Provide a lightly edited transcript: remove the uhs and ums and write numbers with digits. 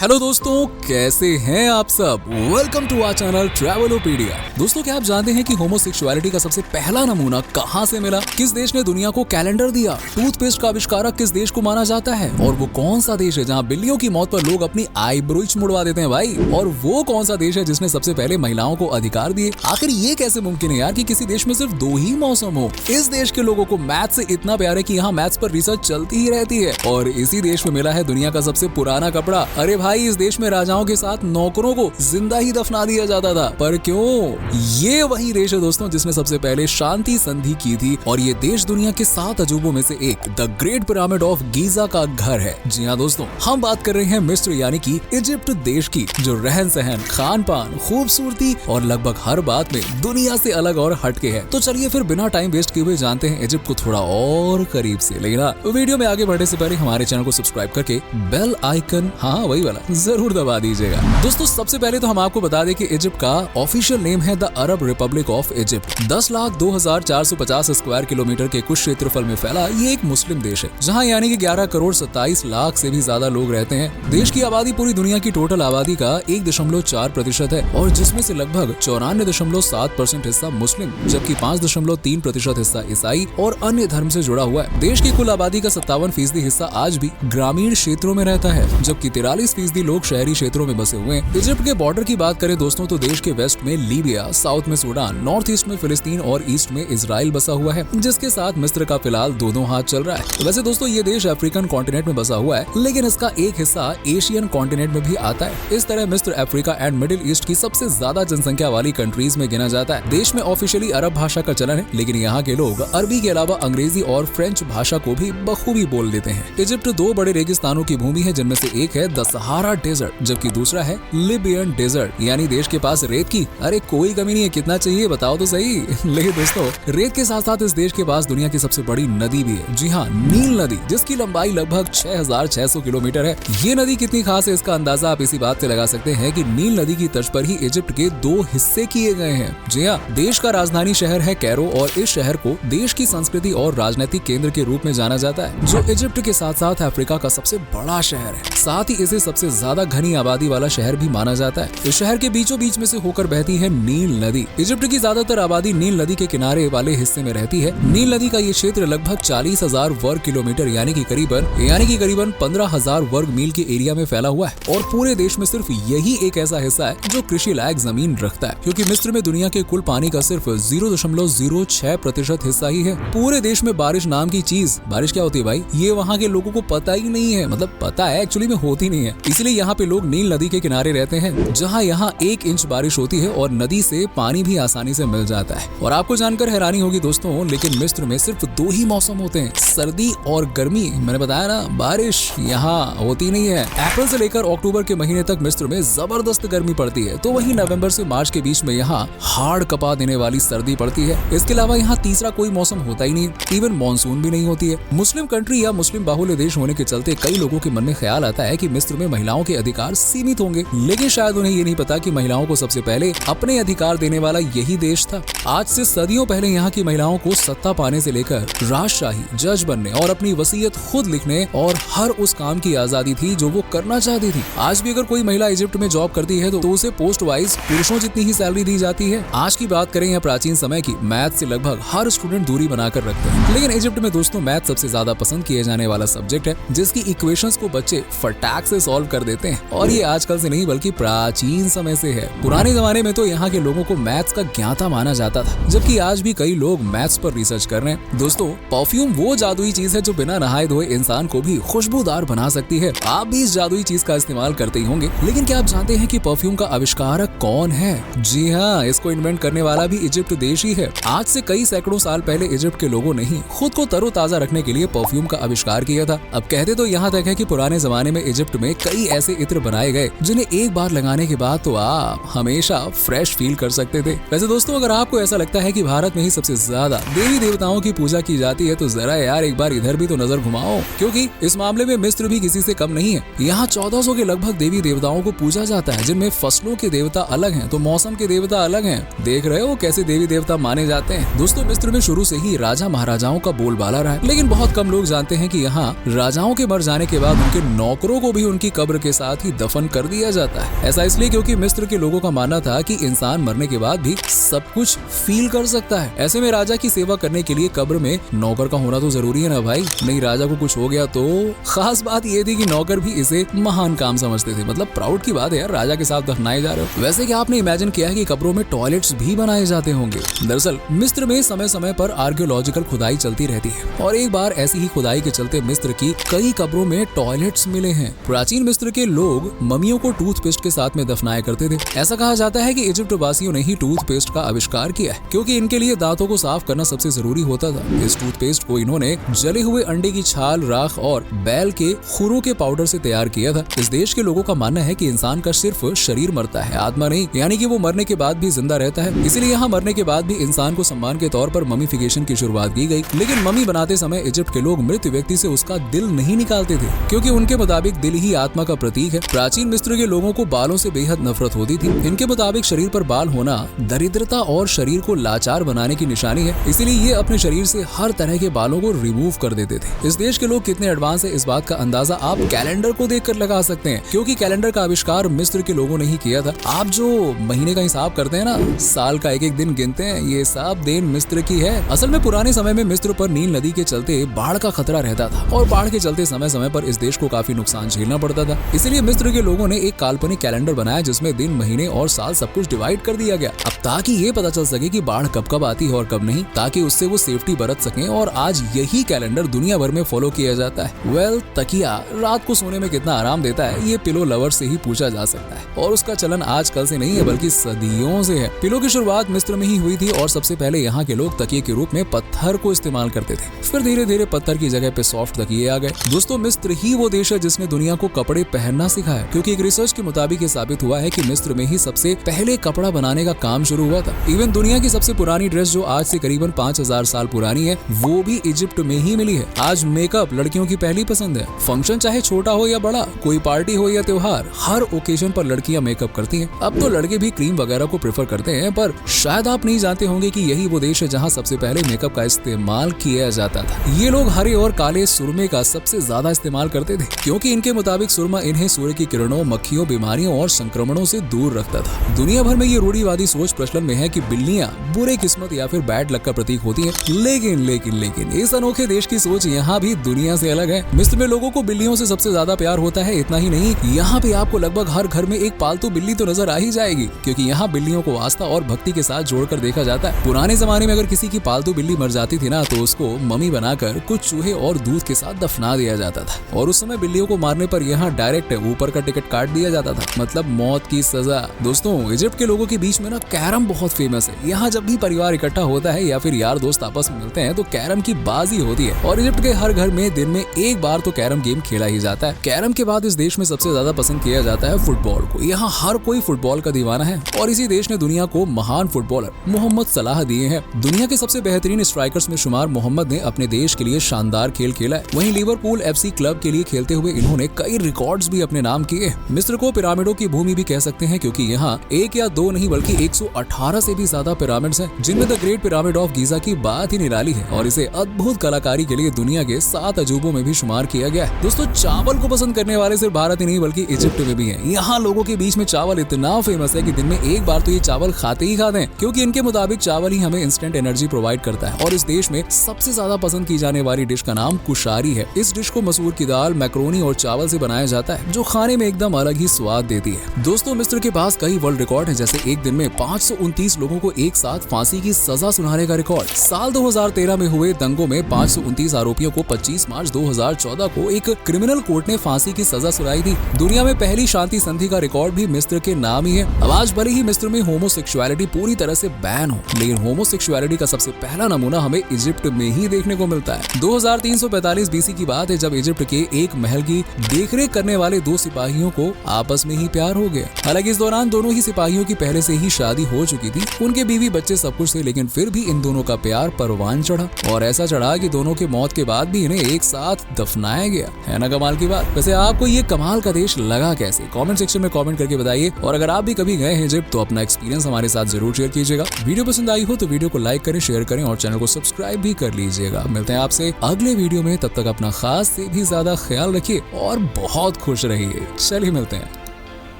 Hello दोस्तों, कैसे हैं आप सब। Welcome to our channel Travelopedia. दोस्तों, क्या आप जानते हैं कि होमोसेक्सुअलिटी का सबसे पहला नमूना कहां से मिला? किस देश ने दुनिया को कैलेंडर दिया? टूथपेस्ट का आविष्कारक किस देश को माना जाता है? और वो कौन सा देश है जहां बिल्लियों की मौत पर लोग अपनी आईब्रोज मुड़वा देते हैं भाई? और वो कौन सा देश है जिसने सबसे पहले महिलाओं को अधिकार दिए? आखिर ये कैसे मुमकिन है यार कि किसी देश में सिर्फ 2 ही मौसम हो? इस देश के लोगों को मैथ्स से इतना प्यार है कि यहाँ मैथ्स पर रिसर्च चलती ही रहती है। और इसी देश में मिला है दुनिया का सबसे पुराना कपड़ा। अरे भाई, इस देश में राजाओं के साथ नौकरों को जिंदा ही दफना दिया जाता था। पर क्यों? ये वही देश है दोस्तों जिसने सबसे पहले शांति संधि की थी। और ये देश दुनिया के 7 अजूबों में से एक the great pyramid of Giza का घर है। जी हाँ दोस्तों, हम बात कर रहे हैं मिस्र यानी कि इजिप्ट देश की, जो रहन सहन, खान पान, खूबसूरती और लगभग हर बात में दुनिया से अलग और हटके है। तो चलिए फिर बिना टाइम वेस्ट किए हुए जानते हैं इजिप्ट को थोड़ा और करीब से। लेकिन वीडियो में आगे बढ़ने से पहले हमारे चैनल को सब्सक्राइब करके बेल आइकन, हाँ वही वाला, जरूर दबा दीजिएगा। दोस्तों, सबसे पहले तो हम आपको बता दें कि इजिप्ट का ऑफिशियल नेम है the Arab Republic of Egypt. 10,02,450 square kilometre के कुछ क्षेत्रफल में फैला ये एक मुस्लिम देश है, जहां यानी कि 11 करोड़ 27 लाख से भी ज्यादा लोग रहते हैं। देश की आबादी पूरी दुनिया की टोटल आबादी का 1.4% है, और जिसमें से लगभग 94.7% हिस्सा मुस्लिम, जबकि 5.3% हिस्सा ईसाई और अन्य धर्म से जुड़ा हुआ है। देश की कुल आबादी का 57% हिस्सा आज भी ग्रामीण क्षेत्रों में रहता है, जबकि 43% लोग शहरी क्षेत्रों में बसे हुए हैं। इजिप्ट के बॉर्डर की बात करें दोस्तों, तो देश के वेस्ट में लीबिया, साउथ में सूडान, नॉर्थ ईस्ट में फिलिस्तीन और ईस्ट में इजराइल बसा हुआ है, जिसके साथ मिस्र का फिलहाल दोनों हाथ चल रहा है। वैसे दोस्तों, ये देश अफ्रीकन कॉन्टिनेंट में बसा हुआ है, लेकिन इसका एक हिस्सा एशियन कॉन्टिनेंट में भी आता है। इस तरह मिस्र अफ्रीका एंड मिडिल ईस्ट की सबसे ज्यादा जनसंख्या वाली कंट्रीज में गिना जाता है। देश में ऑफिशियली अरब भाषा का चलन है, लेकिन यहाँ के लोग अरबी के अलावा अंग्रेजी और फ्रेंच भाषा को भी बखूबी बोल लेते हैं। इजिप्ट 2 बड़े रेगिस्तानों की भूमि है, जिनमें से एक है द सहारा डेजर्ट, जबकि दूसरा है लिबियन डेजर्ट। यानी देश के पास रेत की अरे कोई कमी नहीं है। कितना चाहिए बताओ तो सही। लेकिन दोस्तों, रेत के साथ साथ इस देश के पास दुनिया की सबसे बड़ी नदी भी है। जी हाँ, नील नदी, जिसकी लंबाई लगभग 6,600 किलोमीटर है। ये नदी कितनी खास है, इसका अंदाजा आप इसी बात से लगा सकते हैं कि नील नदी की तर्ज पर ही इजिप्ट के 2 हिस्से किए गए हैं। जी हाँ, देश का राजधानी शहर है कैरो, और इस शहर को देश की संस्कृति और राजनीतिक केंद्र के रूप में जाना जाता है, जो इजिप्ट के साथ साथ अफ्रीका का सबसे बड़ा शहर है। साथ ही इसे सबसे ज्यादा घनी आबादी वाला शहर भी माना जाता है। इस शहर के बीचों बीच में से होकर बहती है नील नदी। इजिप्ट की ज्यादातर आबादी नील नदी के किनारे वाले हिस्से में रहती है। नील नदी का ये क्षेत्र लगभग 40,000 वर्ग किलोमीटर यानी कि करीबन 15,000 वर्ग मील के एरिया में फैला हुआ है। और पूरे देश में सिर्फ यही एक ऐसा हिस्सा है जो कृषि लायक जमीन रखता है, क्योंकि मिस्र में दुनिया के कुल पानी का सिर्फ 0.06% हिस्सा ही है। पूरे देश में बारिश नाम की चीज, बारिश क्या होती है भाई, ये वहाँ के लोगों को पता ही नहीं है। मतलब पता है, एक्चुअली में होती नहीं है। इसलिए यहाँ पे लोग नील नदी के किनारे रहते हैं, जहाँ यहाँ 1 इंच बारिश होती है और नदी से पानी भी आसानी से मिल जाता है। और आपको जानकर हैरानी होगी दोस्तों, लेकिन मिस्र में सिर्फ 2 ही मौसम होते हैं, सर्दी और गर्मी। मैंने बताया ना, बारिश यहाँ होती नहीं है। अप्रैल से लेकर अक्टूबर के महीने तक मिस्र में जबरदस्त गर्मी पड़ती है, तो वहीं नवंबर से मार्च के बीच में यहाँ हाड़ कपा देने वाली सर्दी पड़ती है। इसके अलावा यहाँ तीसरा कोई मौसम होता ही नहीं, इवन मानसून भी नहीं होती है। मुस्लिम कंट्री या मुस्लिम बाहुल्य देश होने के चलते कई लोगों के मन में ख्याल आता है कि मिस्र में महिलाओं के अधिकार सीमित होंगे, लेकिन शायद उन्हें ये नहीं पता कि महिलाओं को सबसे पहले अपने अधिकार देने वाला यही देश था। आज से सदियों पहले यहाँ की महिलाओं को सत्ता पाने से लेकर राजशाही, जज बनने और अपनी वसीयत खुद लिखने और हर उस काम की आजादी थी जो वो करना चाहती थी। आज भी अगर कोई महिला इजिप्ट में जॉब करती है तो उसे पोस्ट वाइज पुरुषों जितनी ही सैलरी दी जाती है। आज की बात करें या प्राचीन समय की, मैथ से लगभग हर स्टूडेंट दूरी बनाकर रखते हैं। लेकिन इजिप्ट में दोस्तों मैथ सबसे ज्यादा पसंद किए जाने वाला सब्जेक्ट है, जिसकी इक्वेशंस को बच्चे फटाक से सॉल्व कर देते हैं। और ये आजकल से नहीं बल्कि प्राचीन समय से है। पुराने जमाने में तो यहाँ के लोगों को मैथ्स का ज्ञाता माना जाता था, जबकि आज भी कई लोग मैथ्स पर रिसर्च कर रहे हैं। दोस्तों, परफ्यूम वो जादुई चीज है जो बिना नहाए धोए इंसान को भी खुशबूदार बना सकती है। आप भी इस जादुई चीज का इस्तेमाल करते ही होंगे, लेकिन क्या आप जानते हैं कि परफ्यूम का आविष्कारक कौन है? जी हाँ, इसको इन्वेंट करने वाला भी इजिप्ट देश ही है। आज से कई सैकड़ों साल पहले इजिप्ट के लोगों ने ही खुद को तरोताजा रखने के लिए परफ्यूम का आविष्कार किया था। अब कहते तो यहाँ तक है कि पुराने जमाने में इजिप्ट में कई ऐसे इत्र बनाए गए जिन्हें एक बार लगाने के बाद तो आप हमेशा फ्रेश फील कर सकते थे। वैसे दोस्तों, अगर आपको ऐसा लगता है कि भारत में ही सबसे ज्यादा देवी देवताओं की पूजा की जाती है, तो जरा यार एक बार इधर भी तो नजर घुमाओ, क्योंकि इस मामले में मिस्र भी किसी से कम नहीं है। यहाँ 1400 के लगभग देवी देवताओं को पूजा जाता है, जिनमें फसलों के देवता अलग हैं तो मौसम के देवता अलग हैं। देख रहे हो कैसे देवी देवता माने जाते हैं। दोस्तों, मिस्र में शुरू से ही राजा महाराजाओं का बोलबाला रहा है, लेकिन बहुत कम लोग जानते हैं कि यहाँ राजाओं के मर जाने के बाद उनके नौकरों को भी उनकी कब्र कब्र के साथ ही दफन कर दिया जाता है। ऐसा इसलिए क्योंकि मिस्र के लोगों का मानना था कि इंसान मरने के बाद भी सब कुछ फील कर सकता है। ऐसे में राजा की सेवा करने के लिए कब्र में नौकर का होना तो जरूरी है ना भाई, नहीं राजा को कुछ हो गया तो। खास बात ये थी कि नौकर भी इसे महान काम समझते थे, मतलब प्राउड की बात है यार, राजा के साथ दफनाए जा रहे हो। वैसे क्या आपने इमेजिन किया है कि कब्रों में टॉयलेट्स भी बनाए जाते होंगे? दरअसल मिस्र में समय समय पर आर्कियोलॉजिकल खुदाई चलती रहती है और एक बार ऐसी ही खुदाई के चलते मिस्र की कई कब्रों में टॉयलेट्स मिले हैं। प्राचीन मिस्र के लोग मम्मियों को टूथपेस्ट के साथ में दफनाया करते थे। ऐसा कहा जाता है कि इजिप्ट वासियों ने ही टूथपेस्ट का आविष्कार किया है, क्योंकि इनके लिए दांतों को साफ करना सबसे जरूरी होता था। इस टूथपेस्ट को इन्होंने जले हुए अंडे की छाल, राख और बैल के खुरों के पाउडर से तैयार किया था। इस देश के लोगों का मानना है कि इंसान का सिर्फ शरीर मरता है, आत्मा नहीं, यानी कि वो मरने के बाद भी जिंदा रहता है। इसलिए यहाँ मरने के बाद भी इंसान को सम्मान के तौर पर ममीफिकेशन की शुरुआत की गई। लेकिन मम्मी बनाते समय इजिप्ट के लोग मृत व्यक्ति से उसका दिल नहीं निकालते थे, क्योंकि उनके मुताबिक दिल ही आत्मा का प्रतीक है। प्राचीन मिस्र के लोगों को बालों से बेहद नफरत होती थी। इनके मुताबिक शरीर पर बाल होना दरिद्रता और शरीर को लाचार बनाने की निशानी है, इसीलिए ये अपने शरीर से हर तरह के बालों को रिमूव कर देते थे। इस देश के लोग कितने एडवांस है, इस बात का अंदाजा आप कैलेंडर को देखकर लगा सकते हैं, क्योंकि कैलेंडर का आविष्कार मिस्र के लोगों ने ही किया था। आप जो महीने का हिसाब करते हैं ना, साल का एक एक दिन गिनते हैं, ये सब देन मिस्र की है। असल में पुराने समय में मिस्र पर नील नदी के चलते बाढ़ का खतरा रहता था और बाढ़ के चलते समय समय पर इस देश को काफी नुकसान झेलना पड़ता था। इसलिए मिस्र के लोगों ने एक काल्पनिक कैलेंडर बनाया जिसमें दिन, महीने और साल सब कुछ डिवाइड कर दिया गया। अब ताकि ये पता चल सके कि बाढ़ कब कब आती है और कब नहीं, ताकि उससे वो सेफ्टी बरत सकें। और आज यही कैलेंडर दुनिया भर में फॉलो किया जाता है। वेल, तकिया रात को सोने में कितना आराम देता है, ये पिलो लवर से ही पूछा जा सकता है। और उसका चलन आज कल से नहीं है, बल्कि सदियों से है। पिलो की शुरुआत मिस्र में ही हुई थी और सबसे पहले यहाँ के लोग तकिए के रूप में पत्थर को इस्तेमाल करते थे। फिर धीरे धीरे पत्थर की जगह पे सॉफ्ट तकिए आ गए। दोस्तों, मिस्र ही वो देश है जिसने दुनिया को कपड़े पहनना सिखाया, क्योंकि एक रिसर्च के मुताबिक ये साबित हुआ है कि मिस्र में ही सबसे पहले कपड़ा बनाने का काम शुरू हुआ था। इवन दुनिया की सबसे पुरानी ड्रेस जो आज से करीबन 5000 साल पुरानी है, वो भी इजिप्ट में ही मिली है। आज मेकअप लड़कियों की पहली पसंद है। फंक्शन चाहे छोटा हो या बड़ा, कोई पार्टी हो या त्योहार, हर ओकेजन पर लड़कियां मेकअप करती हैं। अब तो लड़के भी क्रीम वगैरह को प्रेफर करते हैं, पर शायद आप नहीं जानते होंगे कि यही वो देश है जहां सबसे पहले मेकअप का इस्तेमाल किया जाता था। ये लोग हरे और काले सुरमे का सबसे ज्यादा इस्तेमाल करते थे, क्योंकि इनके मुताबिक सुरमा इन्हें सूर्य की किरणों, मक्खियों, बीमारियों और संक्रमणों से दूर रखता था। दुनिया भर में ये रूढ़िवादी सोच प्रचलन में है कि बिल्लियां बुरे किस्मत या फिर बैड लक का प्रतीक होती हैं। लेकिन इस अनोखे देश की सोच यहाँ भी दुनिया से अलग है। मिस्र में लोगों को बिल्लियों से सबसे ज्यादा प्यार होता है। इतना ही नहीं, यहाँ पे आपको लगभग हर घर में एक पालतू बिल्ली तो नजर आ ही जाएगी, क्योंकि यहाँ बिल्लियों को आस्था और भक्ति के साथ जोड़कर देखा जाता है। पुराने जमाने में अगर किसी की पालतू बिल्ली मर जाती थी ना, तो उसको मम्मी बनाकर कुछ चूहे और दूध के साथ दफना दिया जाता था। और उस समय बिल्लियों को मारने पर यहाँ डायरेक्ट ऊपर का टिकट काट दिया जाता था, मतलब मौत की सजा। दोस्तों, इजिप्ट के लोगों के बीच में ना कैरम बहुत फेमस है। यहाँ जब भी परिवार इकट्ठा होता है या फिर यार दोस्त आपस में मिलते हैं तो कैरम की बाजी होती है। और इजिप्ट के हर घर में दिन में एक बार तो कैरम गेम खेला ही जाता है। कैरम के बाद इस देश में सबसे ज्यादा पसंद किया जाता है फुटबॉल को। यहाँ हर कोई फुटबॉल का दीवाना है और इसी देश ने दुनिया को महान फुटबॉलर मोहम्मद सलाह दिए हैं। दुनिया के सबसे बेहतरीन स्ट्राइकर्स में शुमार मोहम्मद ने अपने देश के लिए शानदार खेल खेला है। वहीं लिवरपूल FC क्लब के लिए खेलते हुए इन्होंने कई रिकॉर्ड्स भी अपने नाम किए। मिस्र को पिरामिडों की भूमि भी कह सकते हैं, क्योंकि यहाँ एक या दो नहीं बल्कि 118 से भी ज्यादा पिरामिड्स हैं, जिनमें the great pyramid of Giza की बात ही निराली है और इसे अद्भुत कलाकारी के लिए दुनिया के 7 अजूबों में भी शुमार किया गया है। दोस्तों, चावल को पसंद करने वाले सिर्फ भारत ही नहीं बल्कि इजिप्ट में भी हैं। यहाँ लोगों के बीच में चावल इतना फेमस है कि दिन में एक बार तो ये चावल खाते ही खाते हैं, क्योंकि इनके मुताबिक चावल ही हमें इंस्टेंट एनर्जी प्रोवाइड करता है। और इस देश में सबसे ज्यादा पसंद की जाने वाली डिश का नाम कुशारी है। इस डिश को मसूर की दाल, मैक्रोनी और चावल से बनाया जाता है, जो खाने में एकदम अलग ही स्वाद देती है। दोस्तों, मिस्र के पास कई वर्ल्ड रिकॉर्ड हैं, जैसे एक दिन में 529 लोगों को एक साथ फांसी की सजा सुनाने का रिकॉर्ड। साल 2013 में हुए दंगों में 529 आरोपियों को 25 मार्च 2014 को एक क्रिमिनल कोर्ट ने फांसी की सजा सुनाई थी। दुनिया में पहली शांति संधि का रिकॉर्ड भी मिस्र के नाम ही है। अब आज भले ही मिस्र में होमोसेक्सुअलिटी पूरी तरह से बैन हो, लेकिन होमोसेक्सुअलिटी का सबसे पहला नमूना हमें इजिप्ट में ही देखने को मिलता है। 2345 BC की बात है, जब इजिप्ट के एक महल की देखरेख करने वाले 2 सिपाहियों को आपस में ही प्यार हो गया। हालांकि इस दौरान दोनों ही सिपाहियों की पहले से ही शादी हो चुकी थी, उनके बीवी बच्चे सब कुछ थे, लेकिन फिर भी इन दोनों का प्यार परवान चढ़ा और ऐसा चढ़ा कि दोनों के मौत के बाद भी इन्हें एक साथ दफनाया गया। है ना कमाल की बात। वैसे आपको ये कमाल का देश लगा कैसे? कमेंट सेक्शन में कमेंट करके बताइए। और अगर आप भी कभी गए हैं इजिप्ट तो अपना एक्सपीरियंस हमारे साथ जरूर शेयर कीजिएगा। वीडियो पसंद आई हो तो वीडियो को लाइक करें, शेयर करें और चैनल को सब्सक्राइब भी कर लीजिएगा। मिलते हैं आपसे अगले वीडियो में, तब तक अपना खास से भी ज्यादा ख्याल रखिए और बहुत खुश रहिए। चलिए मिलते हैं।